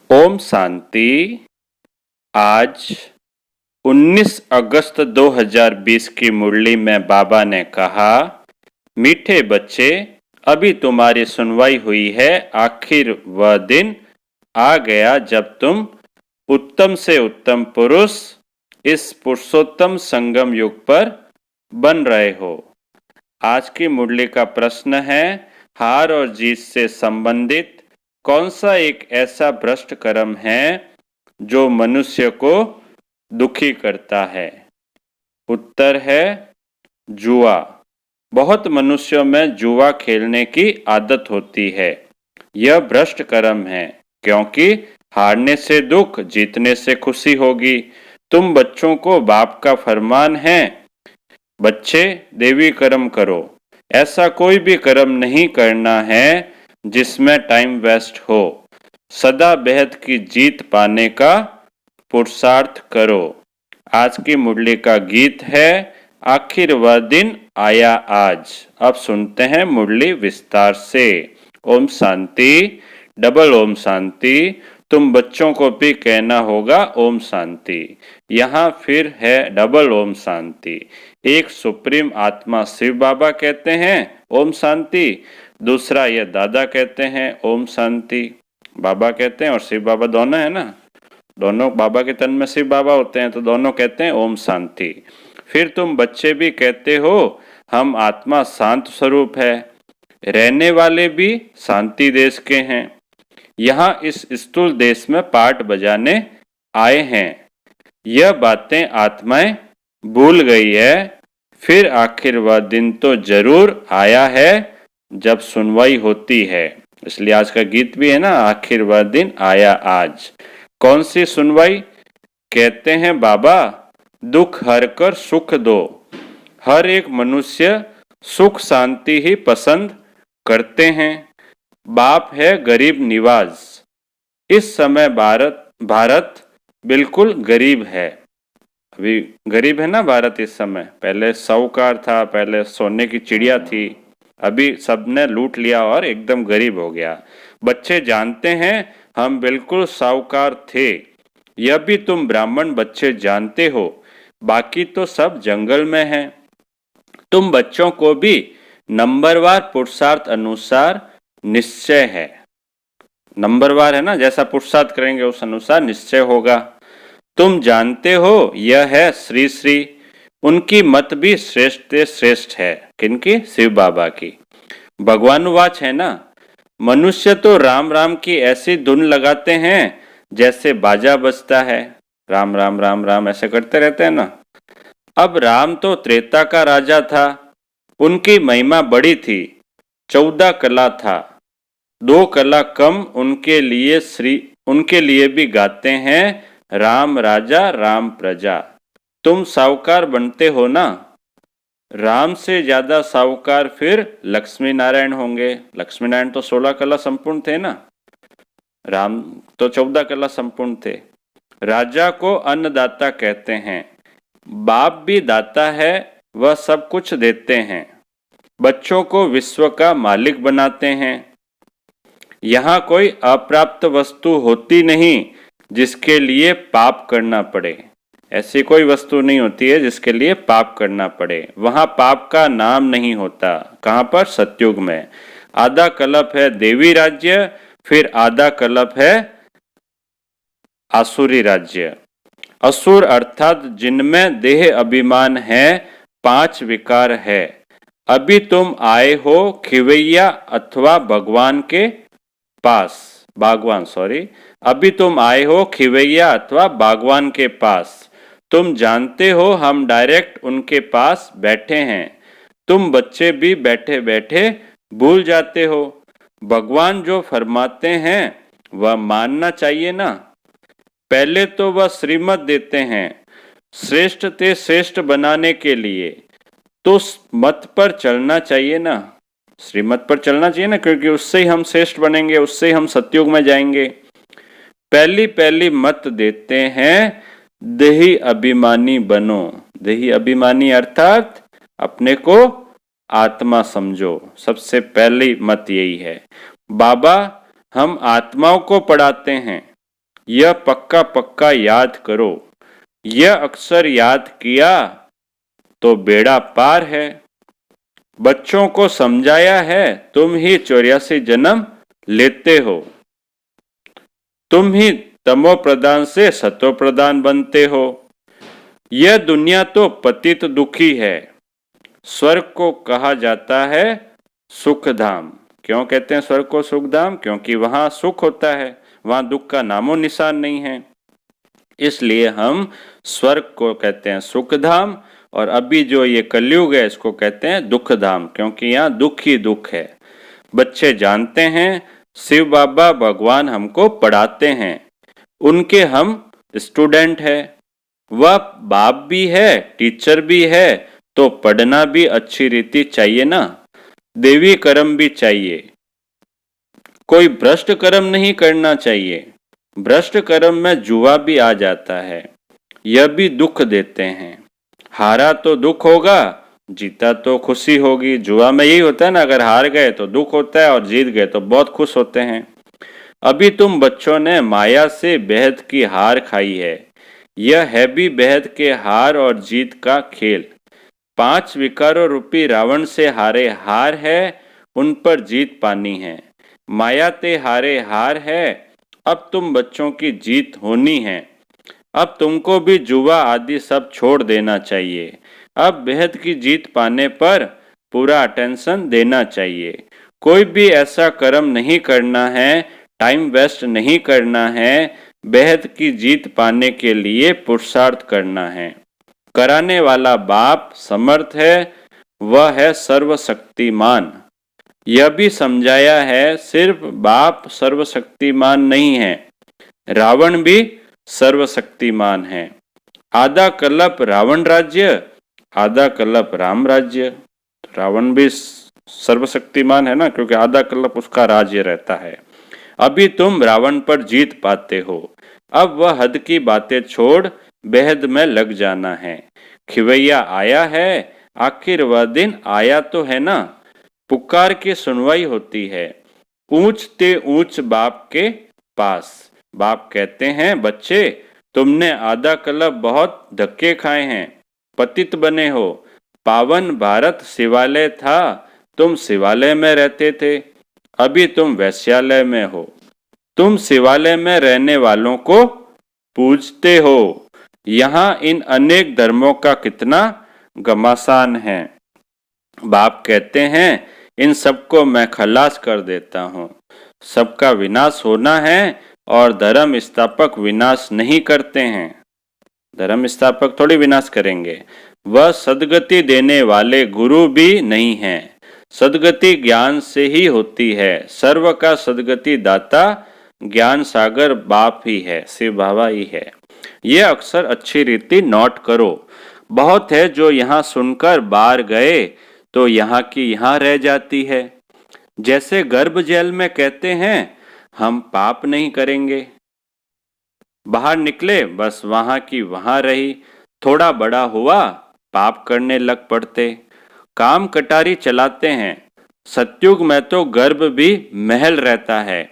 ओम शांति। आज 19 अगस्त 2020 की मुरली में बाबा ने कहा, मीठे बच्चे, अभी तुम्हारी सुनवाई हुई है। आखिर वह दिन आ गया जब तुम उत्तम से उत्तम पुरुष इस पुरुषोत्तम संगम युग पर बन रहे हो। आज की मुरली का प्रश्न है, हार और जीत से संबंधित कौन सा एक ऐसा भ्रष्ट कर्म है जो मनुष्य को दुखी करता है? उत्तर है जुआ। बहुत मनुष्यों में जुआ खेलने की आदत होती है। यह भ्रष्ट कर्म है, क्योंकि हारने से दुख, जीतने से खुशी होगी। तुम बच्चों को बाप का फरमान है, बच्चे देवी कर्म करो। ऐसा कोई भी कर्म नहीं करना है जिसमें टाइम वेस्ट हो। सदा बेहद की जीत पाने का पुरुषार्थ करो। आज की मुरली का गीत है, आखिर वह दिन आया आज। अब सुनते हैं मुरली विस्तार से। ओम शांति, डबल ओम शांति। तुम बच्चों को भी कहना होगा ओम शांति। यहाँ फिर है डबल ओम शांति। एक सुप्रीम आत्मा शिव बाबा कहते हैं ओम शांति, दूसरा ये दादा कहते हैं ओम शांति। बाबा कहते हैं और शिव बाबा दोनों है ना, दोनों बाबा के तन में शिव बाबा होते हैं, तो दोनों कहते हैं ओम शांति। फिर तुम बच्चे भी कहते हो, हम आत्मा शांत स्वरूप है, रहने वाले भी शांति देश के हैं। यहाँ इस स्थूल देश में पाठ बजाने आए हैं। यह बातें आत्माएं भूल गई है। फिर आखिर वह दिन तो जरूर आया है जब सुनवाई होती है। इसलिए आज का गीत भी है ना, आखिर वह दिन आया आज। कौन सी सुनवाई? कहते हैं बाबा, दुख हर कर सुख दो। हर एक मनुष्य सुख शांति ही पसंद करते हैं। बाप है गरीब निवाज। इस समय भारत बिल्कुल गरीब है। अभी गरीब है ना भारत इस समय। पहले साहूकार था, पहले सोने की चिड़िया थी, अभी सबने लूट लिया और एकदम गरीब हो गया। बच्चे जानते हैं हम बिल्कुल साहूकार थे। यह भी तुम ब्राह्मण बच्चे जानते हो, बाकी तो सब जंगल में है। तुम बच्चों को भी नंबरवार पुरुषार्थ अनुसार निश्चय है। नंबरवार है ना, जैसा पुरुषार्थ करेंगे उस अनुसार निश्चय होगा। तुम जानते हो यह है श्री श्री। उनकी मत भी श्रेष्ठ श्रेष्ठ है। किनकी? शिव बाबा की। भगवानुवाच है ना, मनुष्य तो राम राम की ऐसी धुन लगाते हैं जैसे बाजा बजता है। राम राम राम राम ऐसे करते रहते हैं ना। अब राम तो त्रेता का राजा था, उनकी महिमा बड़ी थी। 14 कला था, 2 कला कम उनके लिए भी गाते हैं, राम राजा राम प्रजा। तुम साहूकार बनते हो ना, राम से ज्यादा साहूकार फिर लक्ष्मी नारायण होंगे। लक्ष्मी नारायण तो 16 कला संपूर्ण थे ना, राम तो 14 कला संपूर्ण थे। राजा को अन्नदाता कहते हैं। बाप भी दाता है, वह सब कुछ देते हैं। बच्चों को विश्व का मालिक बनाते हैं। यहाँ कोई अप्राप्त वस्तु होती नहीं जिसके लिए पाप करना पड़े। ऐसी कोई वस्तु नहीं होती है जिसके लिए पाप करना पड़े। वहां पाप का नाम नहीं होता। कहां पर? सतयुग में। आधा कल्प है देवी राज्य, फिर आधा कल्प है आसुरी राज्य। असुर अर्थात जिनमें देह अभिमान है, 5 विकार है। अभी तुम आए हो खिवैया अथवा भगवान के पास, बागवान सॉरी, अभी तुम आए हो खिवैया अथवा बागवान के पास। तुम जानते हो हम डायरेक्ट उनके पास बैठे हैं। तुम बच्चे भी बैठे बैठे भूल जाते हो। भगवान जो फरमाते हैं वह मानना चाहिए ना। पहले तो वह श्रीमत देते हैं, श्रेष्ठ ते श्रेष्ठ बनाने के लिए, तो मत पर चलना चाहिए ना। श्रीमत पर चलना चाहिए ना, क्योंकि उससे ही हम श्रेष्ठ बनेंगे, उससे ही हम सतयुग में जाएंगे। पहली पहली मत देते हैं, देही अभिमानी बनो। देही अभिमानी अर्थात अपने को आत्मा समझो। सबसे पहली मत यही है। बाबा हम आत्माओं को पढ़ाते हैं, यह पक्का पक्का याद करो। यह अक्सर याद किया तो बेड़ा पार है। बच्चों को समझाया है तुम ही 84 जन्म लेते हो। तुम ही तमो प्रधान से सतो प्रधान बनते हो। यह दुनिया तो पतित दुखी है। स्वर्ग को कहा जाता है सुखधाम। क्यों कहते हैं स्वर्ग को सुखधाम? क्योंकि वहां सुख होता है, वहां दुख का नामो निशान नहीं है। इसलिए हम स्वर्ग को कहते हैं सुखधाम, और अभी जो ये कलयुग है इसको कहते हैं दुखधाम, क्योंकि यहाँ दुख ही दुख है। बच्चे जानते हैं शिव बाबा भगवान हमको पढ़ाते हैं, उनके हम स्टूडेंट है। वह बाप भी है, टीचर भी है, तो पढ़ना भी अच्छी रीति चाहिए ना, देवी कर्म भी चाहिए। कोई भ्रष्ट कर्म नहीं करना चाहिए। भ्रष्ट कर्म में जुआ भी आ जाता है, यह भी दुख देते हैं। हारा तो दुख होगा, जीता तो खुशी होगी। जुआ में यही होता है ना, अगर हार गए तो दुख होता है और जीत गए तो बहुत खुश होते हैं। अभी तुम बच्चों ने माया से बेहद की हार खाई है। यह है भी बेहद के हार और जीत का खेल। 5 विकारों रूपी रावण से हारे हार है, उन पर जीत पानी है। माया ते हारे हार है, अब तुम बच्चों की जीत होनी है। अब तुमको भी जुआ आदि सब छोड़ देना चाहिए। अब बेहद की जीत पाने पर पूरा अटेंशन देना चाहिए। कोई भी ऐसा कर्म नहीं करना है, टाइम वेस्ट नहीं करना है। बेहद की जीत पाने के लिए पुरुषार्थ करना है। कराने वाला बाप समर्थ है, वह है सर्वशक्तिमान। यह भी समझाया है सिर्फ बाप सर्वशक्तिमान नहीं है, रावण भी सर्वशक्तिमान है। आधा कल्प रावण राज्य, आधा कल्प राम राज्य। रावण भी सर्वशक्तिमान है ना, क्योंकि आधा कल्प उसका राज्य रहता है। अभी तुम रावण पर जीत पाते हो। अब वह हद की बातें छोड़ बेहद में लग जाना है। खिवैया आया है, आखिर वह दिन आया तो है ना। पुकार की सुनवाई होती है, ऊंच ते ऊंच बाप के पास। बाप कहते हैं बच्चे, तुमने आधा कल्प बहुत धक्के खाए हैं, पतित बने हो। पावन भारत शिवालय था, तुम शिवालय में रहते थे। अभी तुम वैश्यालय में हो। तुम शिवालय में रहने वालों को पूजते हो। यहाँ इन अनेक धर्मों का कितना घमासान है। बाप कहते हैं इन सबको मैं खलास कर देता हूँ। सबका विनाश होना है और धर्म स्थापक विनाश नहीं करते हैं। धर्म स्थापक थोड़ी विनाश करेंगे। वह सद्गति देने वाले गुरु भी नहीं हैं। सद्गति ज्ञान से ही होती है। सर्व का सद्गति दाता ज्ञान सागर बाप ही है, शिव बाबा ही है। ये अक्सर अच्छी रीति नोट करो। बहुत है जो यहाँ सुनकर बाहर गए तो यहाँ की यहाँ रह जाती है। जैसे गर्भ जेल में कहते हैं हम पाप नहीं करेंगे, बाहर निकले बस वहां की वहां रही। थोड़ा बड़ा हुआ पाप करने लग पड़ते। काम कटारी चलाते हैं। सतयुग में तो गर्भ भी महल रहता है,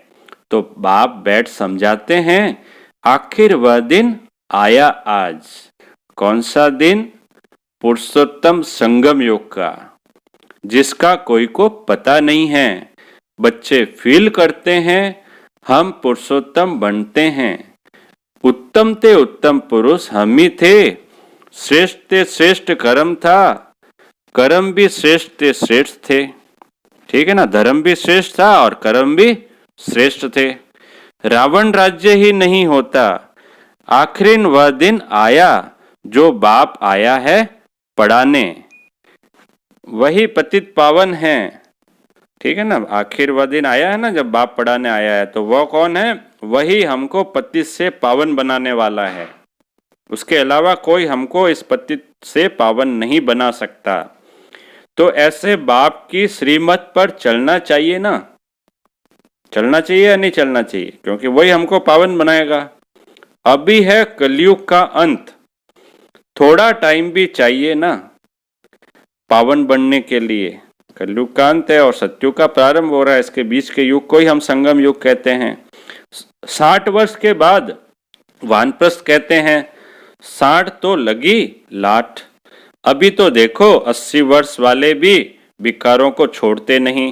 तो बाप बैठ समझाते हैं आखिर वह दिन आया आज। कौन सा दिन? पुरुषोत्तम संगम योग का, जिसका कोई को पता नहीं है। बच्चे फील करते हैं हम पुरुषोत्तम बनते हैं। उत्तम ते उत्तम पुरुष हम ही थे। श्रेष्ठ ते श्रेष्ठ कर्म था, कर्म भी श्रेष्ठ ते श्रेष्ठ थे। ठीक है ना, धर्म भी श्रेष्ठ था और कर्म भी श्रेष्ठ थे। रावण राज्य ही नहीं होता। आखिर वह दिन आया जो बाप आया है पढ़ाने, वही पतित पावन है। ठीक है ना, आखिर वह दिन आया है ना जब बाप पढ़ाने आया है, तो वह कौन है? वही हमको पतित से पावन बनाने वाला है। उसके अलावा कोई हमको इस पतित से पावन नहीं बना सकता। तो ऐसे बाप की श्रीमत पर चलना चाहिए ना। चलना चाहिए या नहीं चलना चाहिए? क्योंकि वही हमको पावन बनाएगा। अभी है कलयुग का अंत, थोड़ा टाइम भी चाहिए ना पावन बनने के लिए। कलयुग का अंत है और सत्युग का प्रारंभ हो रहा है। इसके बीच के युग को ही हम संगम युग कहते हैं। 60 वर्ष के बाद वानप्रस्थ कहते हैं, साठ तो लगी लाठ। अभी तो देखो 80 वर्ष वाले भी विकारों को छोड़ते नहीं।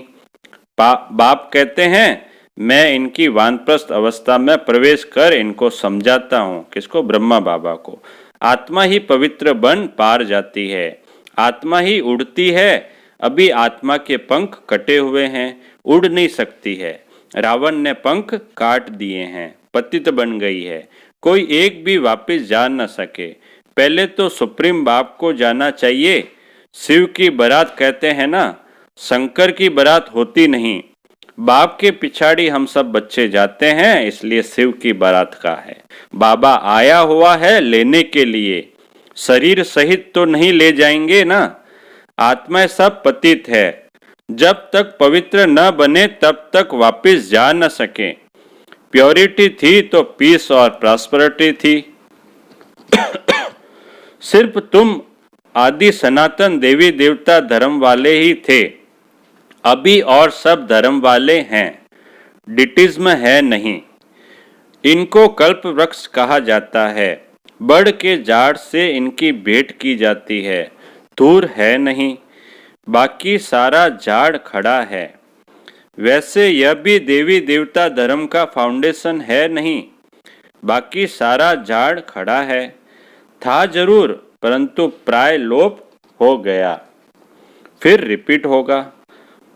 बाप कहते हैं, मैं इनकी वानप्रस्थ अवस्था में प्रवेश कर इनको समझाता हूँ। किसको? ब्रह्मा बाबा को। आत्मा ही पवित्र बन पार जाती है, आत्मा ही उड़ती है। अभी आत्मा के पंख कटे हुए हैं, उड़ नहीं सकती है। रावण ने पंख काट दिए हैं, पतित बन गई है, कोई एक भी वापस जा न सके। पहले तो सुप्रीम बाप को जाना चाहिए। शिव की बारात कहते हैं ना, शंकर की बारात होती नहीं। बाप के पिछाड़ी हम सब बच्चे जाते हैं, इसलिए शिव की बारात का है। बाबा आया हुआ है लेने के लिए, शरीर सहित तो नहीं ले जाएंगे ना। आत्मा सब पतित है, जब तक पवित्र न बने तब तक वापस जा न सके। प्योरिटी थी तो पीस और प्रॉस्पेरिटी थी। सिर्फ तुम आदि सनातन देवी देवता धर्म वाले ही थे, अभी और सब धर्म वाले हैं, डिटिज्म है नहीं। इनको कल्प वृक्ष कहा जाता है, बड़ के झाड़ से इनकी भेंट की जाती है। दूर है नहीं, बाकी सारा झाड़ खड़ा है। वैसे यह भी देवी देवता धर्म का फाउंडेशन है नहीं, बाकी सारा झाड़ खड़ा है। था जरूर, परंतु प्राय लोप हो गया, फिर रिपीट होगा।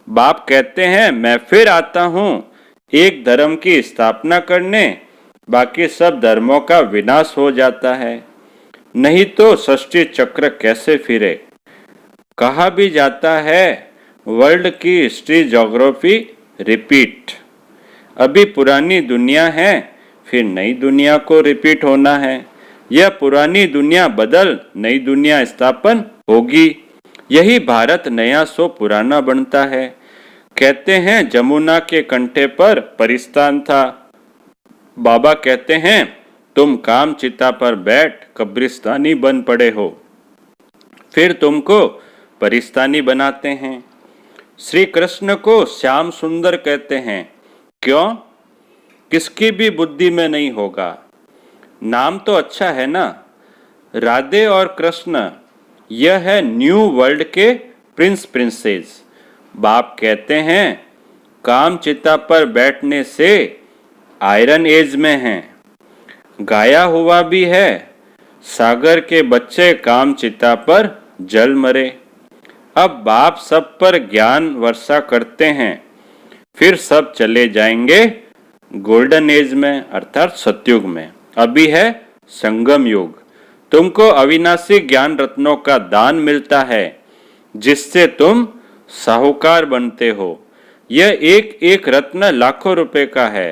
बाप कहते हैं, मैं फिर आता हूँ एक धर्म की स्थापना करने, बाकी सब धर्मों का विनाश हो जाता है। नहीं तो सृष्टि चक्र कैसे फिरे। कहा भी जाता है, वर्ल्ड की हिस्ट्री ज्योग्राफी रिपीट। अभी पुरानी दुनिया है, फिर नई दुनिया को रिपीट होना है। यह पुरानी दुनिया बदल नई दुनिया स्थापन होगी। यही भारत नया सो पुराना बनता है। कहते हैं जमुना के कंठे पर परिस्तान था। बाबा कहते हैं, तुम काम चिता पर बैठ कब्रिस्तानी बन पड़े हो, फिर तुमको परिस्तानी बनाते हैं। श्री कृष्ण को श्याम सुंदर कहते हैं। क्यों? किसकी भी बुद्धि में नहीं होगा। नाम तो अच्छा है ना, राधे और कृष्ण। यह है न्यू वर्ल्ड के प्रिंस प्रिंसेस। बाप कहते हैं, काम चिता पर बैठने से आयरन एज में हैं। गाया हुआ भी है, सागर के बच्चे काम चिता पर जल मरे। अब बाप सब पर ज्ञान वर्षा करते हैं, फिर सब चले जाएंगे गोल्डन एज में, अर्थात सतयुग में। अभी है संगम युग। तुमको अविनाशी ज्ञान रत्नों का दान मिलता है, जिससे तुम साहूकार बनते हो। यह एक एक रत्न लाखों रुपए का है।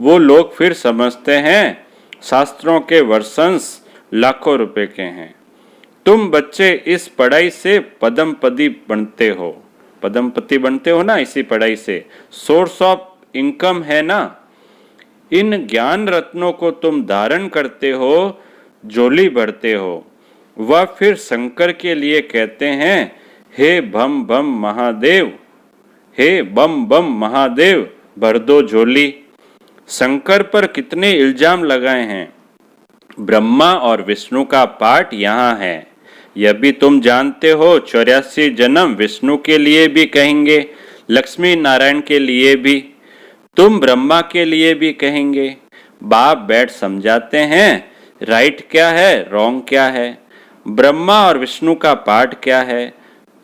वो लोग फिर समझते हैं शास्त्रों के वर्षंस लाखों रुपए के हैं। तुम बच्चे इस पढ़ाई से पदमपति बनते हो। पदमपति बनते हो ना, इसी पढ़ाई से सोर्स ऑफ इनकम है ना। इन ज्ञान रत्नों को तुम धारण करते हो, झोली भरते हो। वह फिर शंकर के लिए कहते हैं, हे बम बम महादेव, हे बम बम महादेव, भर दो झोली। शंकर पर कितने इल्जाम लगाए हैं। ब्रह्मा और विष्णु का पाठ यहाँ है, यह भी तुम जानते हो। 84 जन्म विष्णु के लिए भी कहेंगे, लक्ष्मी नारायण के लिए भी, तुम ब्रह्मा के लिए भी कहेंगे। बाप बैठ समझाते हैं, राइट क्या है, रॉन्ग क्या है, ब्रह्मा और विष्णु का पाठ क्या है।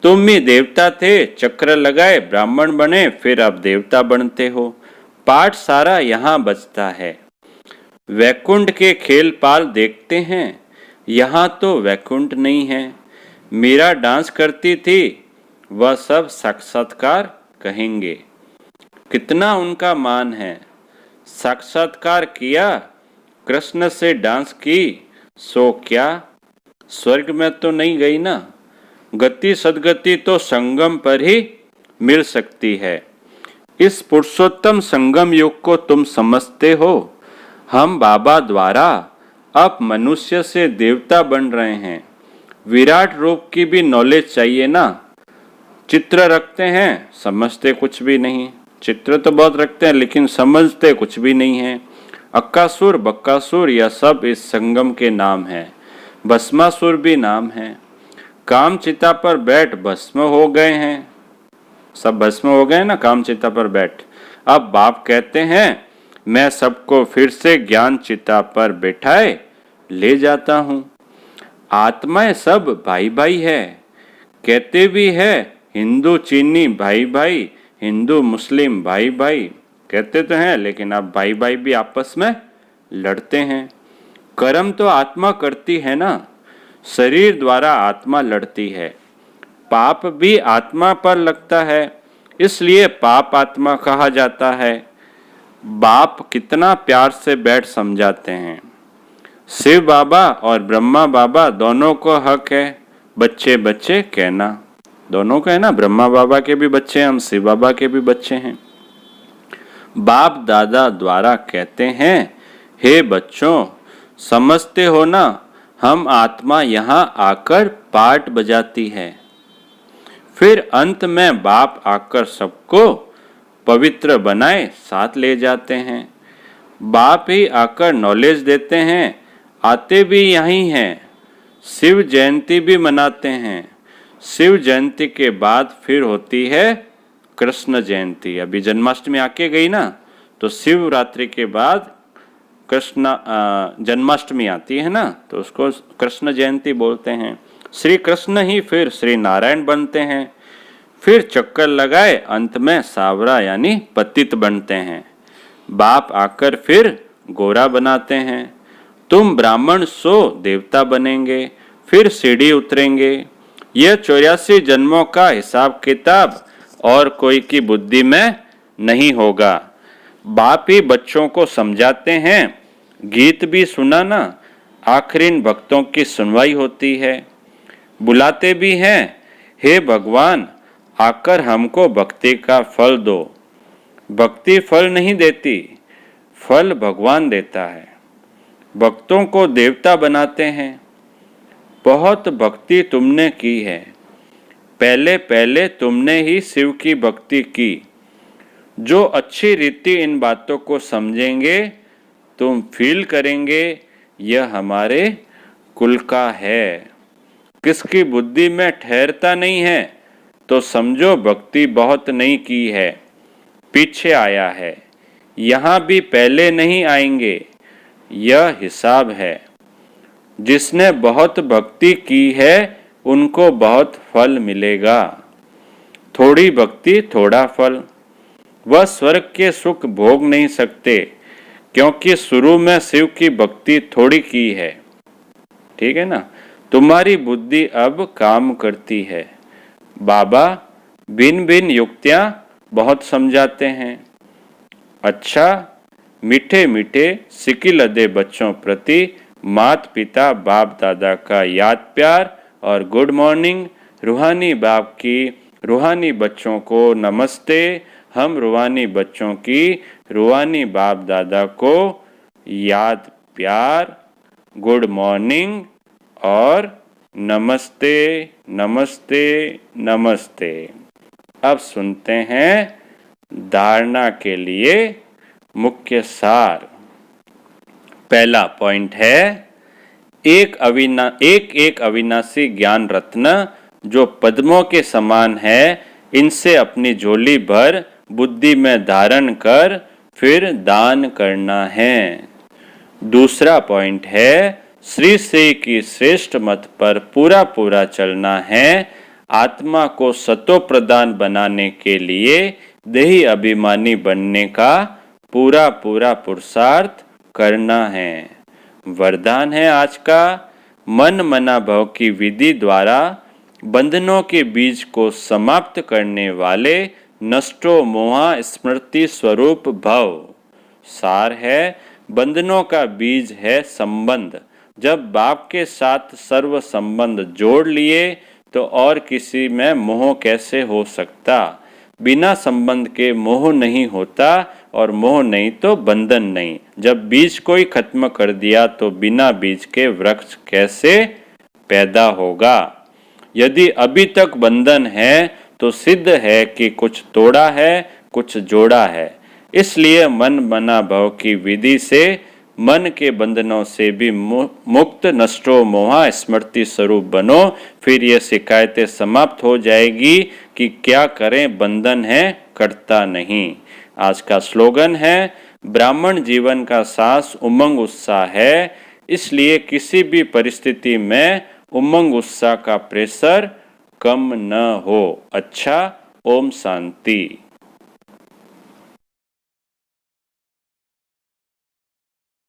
तुम ही देवता थे, चक्र लगाए ब्राह्मण बने, फिर अब देवता बनते हो। पाठ सारा यहाँ बचता है। वैकुंठ के खेल पाल देखते हैं, यहाँ तो वैकुंठ नहीं है। मीरा डांस करती थी, वह सब साक्षात्कार कहेंगे। कितना उनका मान है। साक्षात्कार किया, कृष्ण से डांस की, सो क्या स्वर्ग में तो नहीं गई ना। गति सदगति तो संगम पर ही मिल सकती है। इस पुरुषोत्तम संगम युग को तुम समझते हो। हम बाबा द्वारा अब मनुष्य से देवता बन रहे हैं। विराट रूप की भी नॉलेज चाहिए ना। चित्र रखते हैं, समझते कुछ भी नहीं। चित्र तो बहुत रखते हैं, लेकिन समझते कुछ भी नहीं है। अक्कासुर, बक्कासुर यह सब इस संगम के नाम हैं। भस्मासुर भी नाम है। काम चिता पर बैठ भस्म हो गए हैं। सब भस्म हो गए ना काम चिता पर बैठ। अब बाप कहते हैं मैं सबको फिर से ज्ञान चिता पर बैठाए ले जाता हूं। आत्माएं सब भाई भाई है। कहते भी है हिंदू चीनी भाई भाई, हिंदू मुस्लिम भाई भाई कहते तो हैं, लेकिन अब भाई भाई भी आपस में लड़ते हैं। कर्म तो आत्मा करती है ना, शरीर द्वारा आत्मा लड़ती है। पाप भी आत्मा पर लगता है, इसलिए पाप आत्मा कहा जाता है। बाप कितना प्यार से बैठ समझाते हैं। शिव बाबा और ब्रह्मा बाबा दोनों को हक है बच्चे बच्चे कहना। दोनों का है ना, ब्रह्मा बाबा के भी बच्चे हैं, हम शिव बाबा के भी बच्चे हैं। बाप दादा द्वारा कहते हैं हे बच्चों, समझते हो ना, हम आत्मा यहाँ आकर पाठ बजाती है। फिर अंत में बाप आकर सबको पवित्र बनाए साथ ले जाते हैं। बाप ही आकर नॉलेज देते हैं, आते भी यहीं हैं। शिव जयंती भी मनाते हैं। शिव जयंती के बाद फिर होती है कृष्ण जयंती। अभी जन्माष्टमी आके गई ना, तो शिवरात्रि के बाद कृष्ण जन्माष्टमी आती है ना, तो उसको कृष्ण जयंती बोलते हैं। श्री कृष्ण ही फिर श्री नारायण बनते हैं। फिर चक्कर लगाए अंत में सावरा यानी पतित बनते हैं। बाप आकर फिर गोरा बनाते हैं। तुम ब्राह्मण सो देवता बनेंगे, फिर सीढ़ी उतरेंगे। यह 84 जन्मों का हिसाब किताब और कोई की बुद्धि में नहीं होगा। बाप ही बच्चों को समझाते हैं। गीत भी सुना ना, आखिर इन भक्तों की सुनवाई होती है। बुलाते भी हैं, हे भगवान आकर हमको भक्ति का फल दो। भक्ति फल नहीं देती, फल भगवान देता है। भक्तों को देवता बनाते हैं। बहुत भक्ति तुमने की है, पहले पहले तुमने ही शिव की भक्ति की। जो अच्छी रीति इन बातों को समझेंगे, तुम फील करेंगे यह हमारे कुल का है। किसकी बुद्धि में ठहरता नहीं है तो समझो भक्ति बहुत नहीं की है, पीछे आया है। यहाँ भी पहले नहीं आएंगे, यह हिसाब है। जिसने बहुत भक्ति की है उनको बहुत फल मिलेगा। थोड़ी भक्ति थोड़ा फल। वह स्वर्ग के सुख भोग नहीं सकते, क्योंकि शुरू में शिव की भक्ति थोड़ी की है। ठीक है ना। तुम्हारी बुद्धि अब काम करती है। बाबा भिन्न भिन्न युक्तियां बहुत समझाते हैं। अच्छा, मीठे मीठे सिकी लदे बच्चों प्रति माता पिता बाप दादा का याद प्यार और गुड मॉर्निंग। रूहानी बाप की रूहानी बच्चों को नमस्ते। हम रूहानी बच्चों की रूहानी बाप दादा को याद प्यार, गुड मॉर्निंग और नमस्ते नमस्ते नमस्ते। अब सुनते हैं धारणा के लिए मुख्य सार। पहला पॉइंट है एक एक अविनाशी ज्ञान रत्न जो पद्मों के समान है, इनसे अपनी झोली भर बुद्धि में धारण कर फिर दान करना है। दूसरा पॉइंट है श्री श्री की श्रेष्ठ मत पर पूरा पूरा चलना है। आत्मा को सतो प्रदान बनाने के लिए देही अभिमानी बनने का पूरा पूरा पुरुषार्थ करना है। वरदान है आज का, मन मना भव की विधि द्वारा बंधनों के बीज को समाप्त करने वाले नष्टो मोहा स्मृति स्वरूप भव। सार है बंधनों का बीज है संबंध। जब बाप के साथ सर्व संबंध जोड़ लिए तो और किसी में मोह कैसे हो सकता। बिना संबंध के मोह नहीं होता और मोह नहीं तो बंधन नहीं। जब बीज को ही खत्म कर दिया तो बिना बीज के वृक्ष कैसे पैदा होगा। यदि अभी तक बंधन है तो सिद्ध है कि कुछ तोड़ा है कुछ जोड़ा है। इसलिए मन मना भव की विधि से मन के बंधनों से भी मुक्त नष्टो मोहा स्मृति स्वरूप बनो। फिर ये शिकायतें समाप्त हो जाएगी कि क्या करें, बंधन है कटता नहीं। आज का स्लोगन है, ब्राह्मण जीवन का सास उमंग उत्साह है, इसलिए किसी भी परिस्थिति में उमंग उत्साह का प्रेशर कम न हो। अच्छा, ओम शांति।